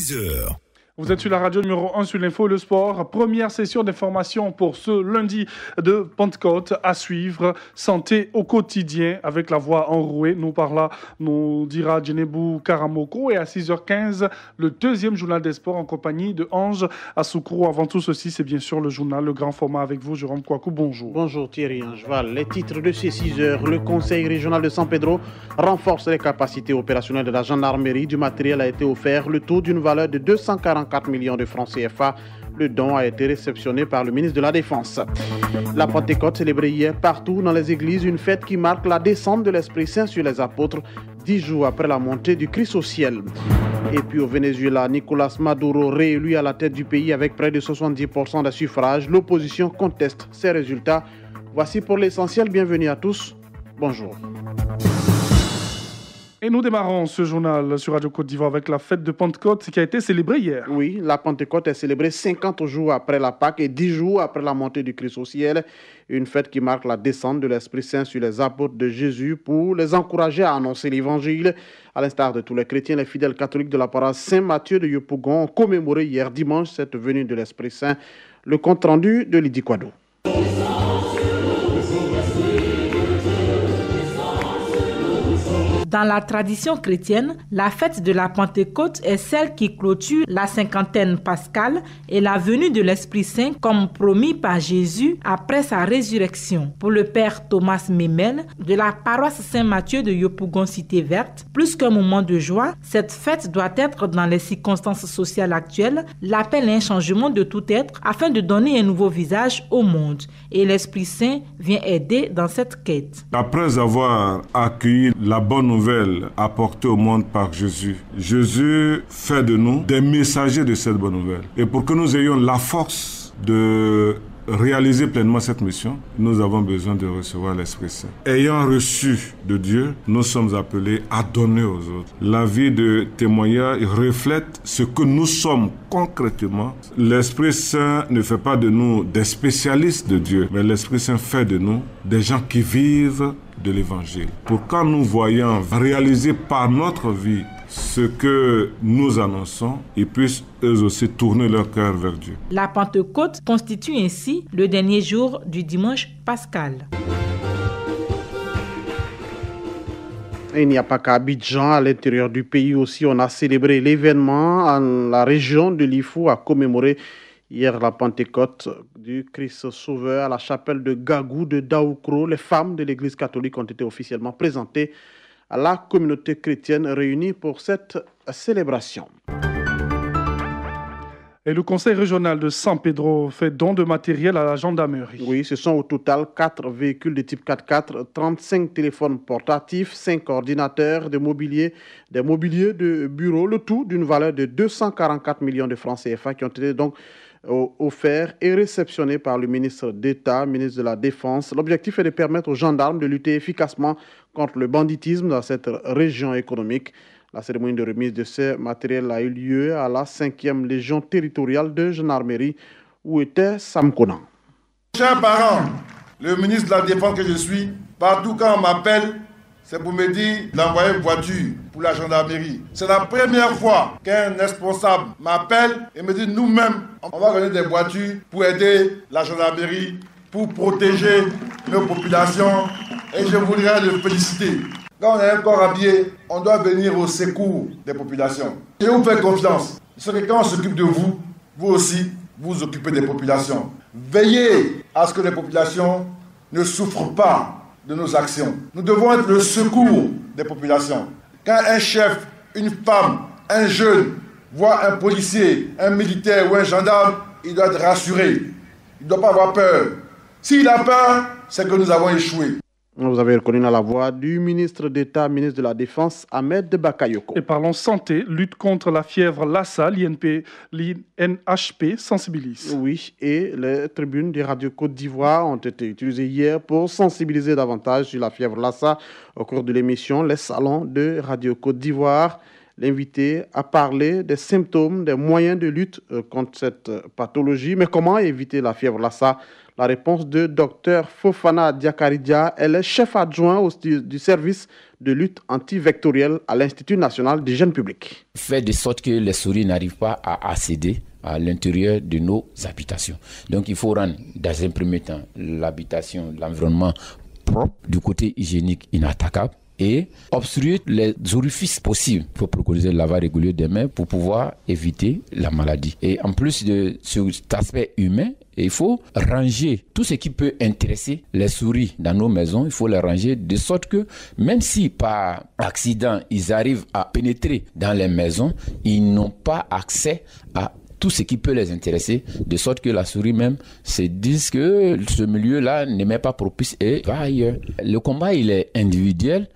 6h. Vous êtes sur la radio numéro 1 sur l'info et le sport. Première session d'information pour ce lundi de Pentecôte à suivre. Santé au quotidien avec la voix enrouée. Nous dira Djenebou Karamoko. Et à 6h15, le deuxième journal des sports en compagnie de Ange Assoukro. Avant tout ceci, c'est bien sûr le journal, le grand format avec vous, Jérôme Kouakou. Bonjour. Bonjour Thierry Angeval. Les titres de ces 6h. Le conseil régional de San Pedro renforce les capacités opérationnelles de la gendarmerie. Du matériel a été offert. Le taux d'une valeur de 244 millions de francs CFA. Le don a été réceptionné par le ministre de la Défense. La Pentecôte célébrée hier partout dans les églises, une fête qui marque la descente de l'Esprit Saint sur les apôtres, 10 jours après la montée du Christ au ciel. Et puis au Venezuela, Nicolas Maduro réélu à la tête du pays avec près de 70% des suffrages. L'opposition conteste ces résultats. Voici pour l'essentiel. Bienvenue à tous. Bonjour. Et nous démarrons ce journal sur Radio Côte d'Ivoire avec la fête de Pentecôte qui a été célébrée hier. Oui, la Pentecôte est célébrée 50 jours après la Pâque et 10 jours après la montée du Christ au ciel. Une fête qui marque la descente de l'Esprit Saint sur les apôtres de Jésus pour les encourager à annoncer l'Évangile. À l'instar de tous les chrétiens, les fidèles catholiques de la paroisse Saint-Mathieu de Yopougon ont commémoré hier dimanche cette venue de l'Esprit Saint. Le compte rendu de Lydie Kouado. Dans la tradition chrétienne, la fête de la Pentecôte est celle qui clôture la cinquantaine pascale et la venue de l'Esprit Saint comme promis par Jésus après sa résurrection. Pour le père Thomas Memel de la paroisse Saint-Mathieu de Yopougon Cité Verte, plus qu'un moment de joie, cette fête doit être dans les circonstances sociales actuelles l'appel à un changement de tout être afin de donner un nouveau visage au monde. Et l'Esprit Saint vient aider dans cette quête. Après avoir accueilli la bonne nouvelle apportée au monde par Jésus, Jésus fait de nous des messagers de cette bonne nouvelle. Et pour que nous ayons la force de réaliser pleinement cette mission, nous avons besoin de recevoir l'Esprit Saint. Ayant reçu de Dieu, nous sommes appelés à donner aux autres. La vie de témoignage reflète ce que nous sommes concrètement. L'Esprit Saint ne fait pas de nous des spécialistes de Dieu, mais l'Esprit Saint fait de nous des gens qui vivent de l'Évangile. Pour quand nous voyons réaliser par notre vie ce que nous annonçons, ils puissent eux aussi tourner leur cœur vers Dieu. La Pentecôte constitue ainsi le dernier jour du dimanche pascal. Et il n'y a pas qu'à Abidjan, à l'intérieur du pays aussi, on a célébré l'événement. La région de l'Ifou a commémoré hier la Pentecôte du Christ Sauveur à la chapelle de Gagou de Daoukro. Les femmes de l'Église catholique ont été officiellement présentées à la communauté chrétienne réunie pour cette célébration. Et le conseil régional de San Pedro fait don de matériel à la gendarmerie. Oui, ce sont au total 4 véhicules de type 4x4, 35 téléphones portatifs, 5 ordinateurs, des mobiliers de bureau, le tout d'une valeur de 244 millions de francs CFA qui ont été donc offerts et réceptionnés par le ministre d'État, ministre de la Défense. L'objectif est de permettre aux gendarmes de lutter efficacement contre le banditisme dans cette région économique. La cérémonie de remise de ce matériel a eu lieu à la 5e Légion territoriale de gendarmerie où était Sam Conan. Chers parents, le ministre de la Défense que je suis, partout quand on m'appelle, c'est pour me dire d'envoyer une voiture pour la gendarmerie. C'est la première fois qu'un responsable m'appelle et me dit nous-mêmes, on va donner des voitures pour aider la gendarmerie, pour protéger nos populations. Et je voudrais le féliciter. Quand on a un corps habillé, on doit venir au secours des populations. Je vous fais confiance. Parce que quand on s'occupe de vous, vous aussi, vous occupez des populations. Veillez à ce que les populations ne souffrent pas de nos actions. Nous devons être le secours des populations. Quand un chef, une femme, un jeune voit un policier, un militaire ou un gendarme, il doit être rassuré. Il ne doit pas avoir peur. S'il a peur, c'est que nous avons échoué. Vous avez reconnu dans la voix du ministre d'État, ministre de la Défense, Ahmed Bakayoko. Et parlons santé, lutte contre la fièvre Lassa, l'INHP sensibilise. Oui, et les tribunes des radios Côte d'Ivoire ont été utilisées hier pour sensibiliser davantage sur la fièvre Lassa. Au cours de l'émission, les salons de Radio Côte d'Ivoire, l'invité a parlé des symptômes, des moyens de lutte contre cette pathologie. Mais comment éviter la fièvre Lassa? La réponse de Dr Fofana Diakaridia, elle est chef adjoint du service de lutte antivectorielle à l'Institut national d'hygiène publique. Fait de sorte que les souris n'arrivent pas à accéder à l'intérieur de nos habitations. Donc il faut rendre dans un premier temps l'habitation, l'environnement propre, du côté hygiénique inattaquable, et obstruer les orifices possibles. Il faut préconiser le lavage régulier des mains pour pouvoir éviter la maladie. Et en plus de cet aspect humain, il faut ranger tout ce qui peut intéresser les souris dans nos maisons. Il faut les ranger de sorte que même si par accident ils arrivent à pénétrer dans les maisons, ils n'ont pas accès à tout ce qui peut les intéresser, de sorte que la souris même se dise que ce milieu-là ne m'est pas propice et va ailleurs. Le combat, il est individuel,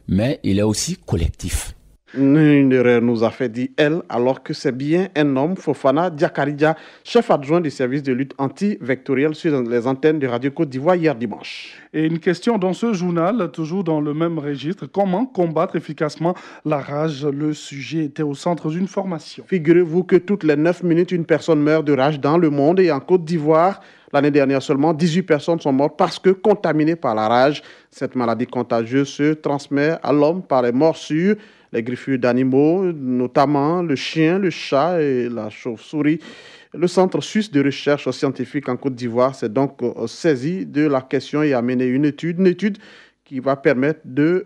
mais il est aussi collectif. Une erreur nous a fait dire elle, alors que c'est bien un homme, Fofana Diakaridia, chef adjoint du service de lutte antivectorielle sur les antennes de Radio Côte d'Ivoire hier dimanche. Et une question dans ce journal, toujours dans le même registre, comment combattre efficacement la rage? Le sujet était au centre d'une formation. Figurez-vous que toutes les 9 minutes, une personne meurt de rage dans le monde et en Côte d'Ivoire. L'année dernière seulement, 18 personnes sont mortes parce que contaminées par la rage. Cette maladie contagieuse se transmet à l'homme par les morsures, les griffures d'animaux, notamment le chien, le chat et la chauve-souris. Le Centre suisse de recherche scientifique en Côte d'Ivoire s'est donc saisi de la question et a mené une étude qui va permettre de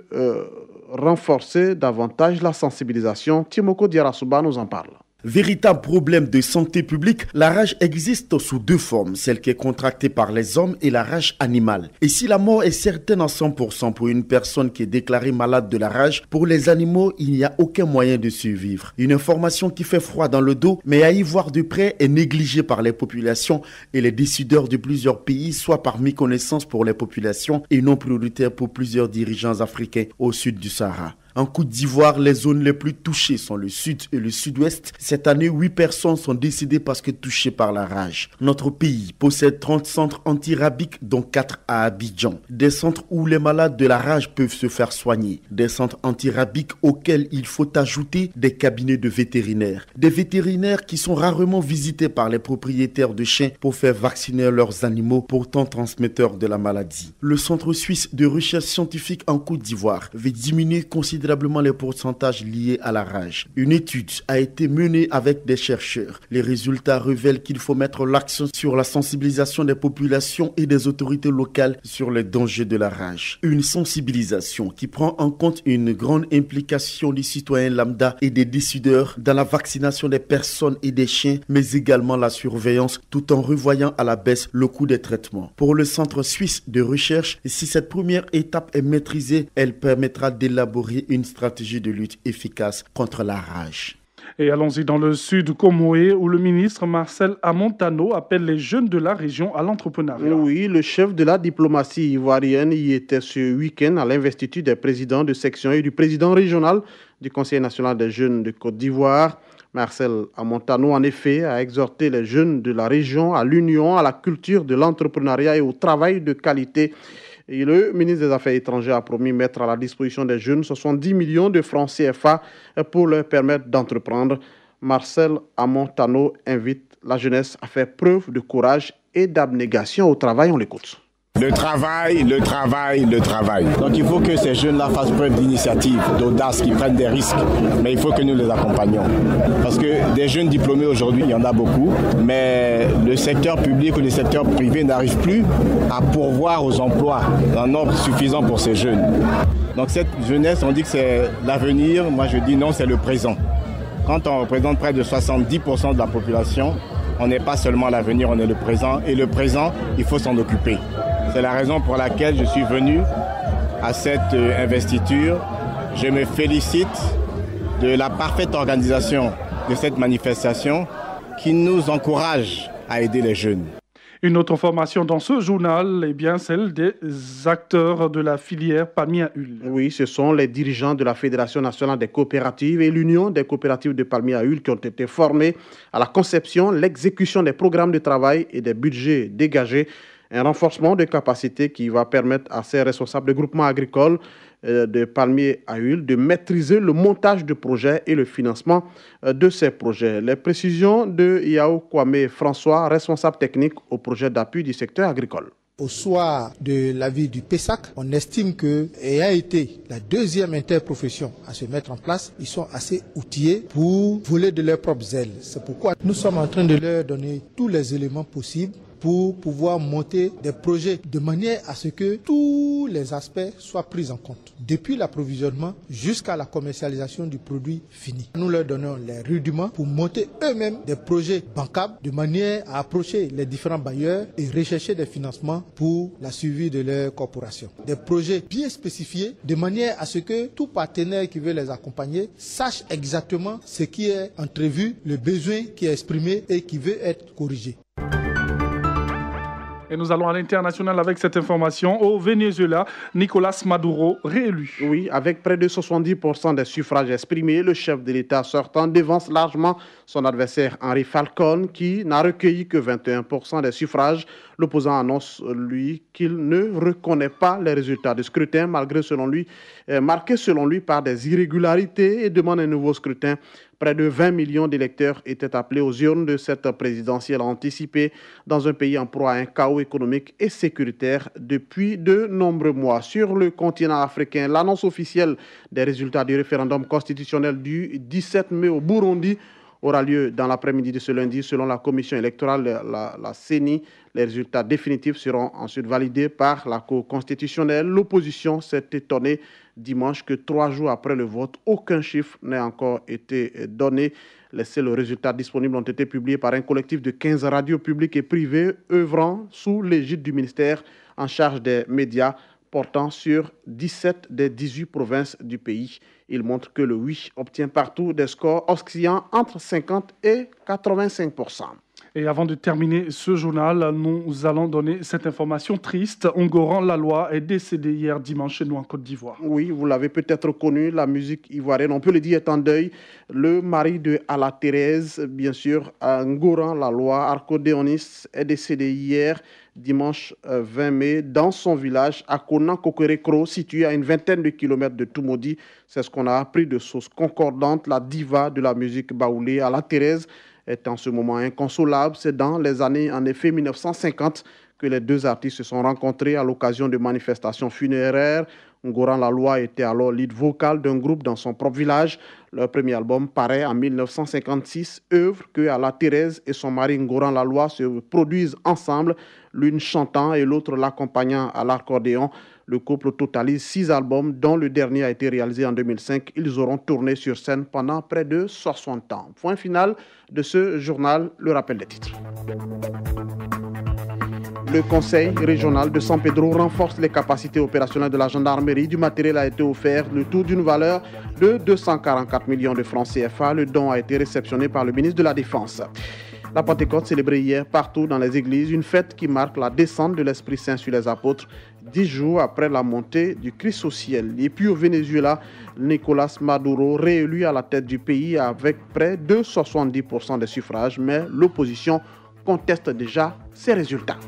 renforcer davantage la sensibilisation. Timoko Diarasuba nous en parle. Véritable problème de santé publique, la rage existe sous deux formes, celle qui est contractée par les hommes et la rage animale. Et si la mort est certaine à 100% pour une personne qui est déclarée malade de la rage, pour les animaux, il n'y a aucun moyen de survivre. Une information qui fait froid dans le dos, mais à y voir de près est négligée par les populations et les décideurs de plusieurs pays, soit par méconnaissance pour les populations et non prioritaire pour plusieurs dirigeants africains au sud du Sahara. En Côte d'Ivoire, les zones les plus touchées sont le sud et le sud-ouest. Cette année, 8 personnes sont décédées parce que touchées par la rage. Notre pays possède 30 centres antirabiques, dont 4 à Abidjan. Des centres où les malades de la rage peuvent se faire soigner. Des centres antirabiques auxquels il faut ajouter des cabinets de vétérinaires. Des vétérinaires qui sont rarement visités par les propriétaires de chiens pour faire vacciner leurs animaux, pourtant transmetteurs de la maladie. Le Centre suisse de recherche scientifique en Côte d'Ivoire veut diminuer considérablement les pourcentages liés à la rage. Une étude a été menée avec des chercheurs. Les résultats révèlent qu'il faut mettre l'accent sur la sensibilisation des populations et des autorités locales sur les dangers de la rage. Une sensibilisation qui prend en compte une grande implication des citoyens lambda et des décideurs dans la vaccination des personnes et des chiens, mais également la surveillance, tout en revoyant à la baisse le coût des traitements. Pour le Centre suisse de recherche, si cette première étape est maîtrisée, elle permettra d'élaborer une stratégie de lutte efficace contre la rage. Et allons-y dans le sud Comoé, où le ministre Marcel Amontano appelle les jeunes de la région à l'entrepreneuriat. Oui, le chef de la diplomatie ivoirienne y était ce week-end à l'investiture des présidents de section et du président régional du Conseil national des jeunes de Côte d'Ivoire. Marcel Amontano, en effet, a exhorté les jeunes de la région à l'union, à la culture de l'entrepreneuriat et au travail de qualité. Et le ministre des Affaires étrangères a promis mettre à la disposition des jeunes 70 millions de francs CFA pour leur permettre d'entreprendre. Marcel Amontano invite la jeunesse à faire preuve de courage et d'abnégation au travail. On l'écoute. Le travail. Donc il faut que ces jeunes-là fassent preuve d'initiative, d'audace, qu'ils prennent des risques. Mais il faut que nous les accompagnions. Parce que des jeunes diplômés aujourd'hui, il y en a beaucoup. Mais le secteur public ou le secteur privé n'arrive plus à pourvoir aux emplois en nombre suffisant pour ces jeunes. Donc cette jeunesse, on dit que c'est l'avenir. Moi je dis non, c'est le présent. Quand on représente près de 70% de la population, on n'est pas seulement l'avenir, on est le présent. Et le présent, il faut s'en occuper. C'est la raison pour laquelle je suis venu à cette investiture. Je me félicite de la parfaite organisation de cette manifestation qui nous encourage à aider les jeunes. Une autre information dans ce journal, eh bien celle des acteurs de la filière palmier à huile. Oui, ce sont les dirigeants de la Fédération nationale des coopératives et l'Union des coopératives de palmier à huile qui ont été formés à la conception, l'exécution des programmes de travail et des budgets dégagés. Un renforcement de capacité qui va permettre à ces responsables de groupements agricoles de palmiers à huile de maîtriser le montage de projets et le financement de ces projets. Les précisions de Yao Kwame François, responsable technique au projet d'appui du secteur agricole. Au soir de l'avis du PESAC, on estime que, ayant été la deuxième interprofession à se mettre en place, ils sont assez outillés pour voler de leurs propres ailes. C'est pourquoi nous sommes en train de leur donner tous les éléments possibles pour pouvoir monter des projets de manière à ce que tous les aspects soient pris en compte, depuis l'approvisionnement jusqu'à la commercialisation du produit fini. Nous leur donnons les rudiments pour monter eux-mêmes des projets bancables de manière à approcher les différents bailleurs et rechercher des financements pour la suivi de leur corporation. Des projets bien spécifiés de manière à ce que tout partenaire qui veut les accompagner sache exactement ce qui est entrevu, le besoin qui est exprimé et qui veut être corrigé. Et nous allons à l'international avec cette information. Au Venezuela, Nicolás Maduro réélu. Oui, avec près de 70% des suffrages exprimés, le chef de l'État sortant devance largement son adversaire Henri Falcón, qui n'a recueilli que 21% des suffrages. L'opposant annonce, lui, qu'il ne reconnaît pas les résultats du scrutin, marqués selon lui par des irrégularités, et demande un nouveau scrutin. Près de 20 millions d'électeurs étaient appelés aux urnes de cette présidentielle anticipée dans un pays en proie à un chaos économique et sécuritaire depuis de nombreux mois. Sur le continent africain, l'annonce officielle des résultats du référendum constitutionnel du 17 mai au Burundi aura lieu dans l'après-midi de ce lundi. Selon la commission électorale, la CENI, les résultats définitifs seront ensuite validés par la Cour constitutionnelle. L'opposition s'est étonnée dimanche que 3 jours après le vote, aucun chiffre n'ait encore été donné. Les seuls résultats disponibles ont été publiés par un collectif de 15 radios publiques et privées œuvrant sous l'égide du ministère en charge des médias, portant sur 17 des 18 provinces du pays. Il montre que le oui obtient partout des scores oscillant entre 50 et 85%. Et avant de terminer ce journal, nous allons donner cette information triste. Ungoran Laloy est décédé hier dimanche chez nous en Côte d'Ivoire. Oui, vous l'avez peut-être connu, la musique ivoirienne, on peut le dire, est en deuil. Le mari de Ala Thérèse, bien sûr, Ungoran Laloy, accordéoniste, est décédé hier, dimanche 20 mai, dans son village à Konan-Kokerekro, situé à une vingtaine de kilomètres de Toumoudi. C'est ce qu'on a appris de sources concordantes. La diva de la musique baoulée, Ala Thérèse, est en ce moment inconsolable. C'est dans les années, en effet, 1950 que les deux artistes se sont rencontrés à l'occasion de manifestations funéraires. Ungoran Laloy était alors lead vocal d'un groupe dans son propre village. Leur premier album paraît en 1956, œuvre que Ala Thérèse et son mari Ungoran Laloy se produisent ensemble, l'une chantant et l'autre l'accompagnant à l'accordéon. Le couple totalise 6 albums, dont le dernier a été réalisé en 2005. Ils auront tourné sur scène pendant près de 60 ans. Point final de ce journal, le rappel des titres. Le conseil régional de San Pedro renforce les capacités opérationnelles de la gendarmerie. Du matériel a été offert, le tout d'une valeur de 244 millions de francs CFA. Le don a été réceptionné par le ministre de la Défense. La Pentecôte célébrée hier partout dans les églises, une fête qui marque la descente de l'Esprit Saint sur les apôtres, 10 jours après la montée du Christ au ciel. Et puis au Venezuela, Nicolás Maduro réélu à la tête du pays avec près de 70% des suffrages, mais l'opposition conteste déjà ces résultats.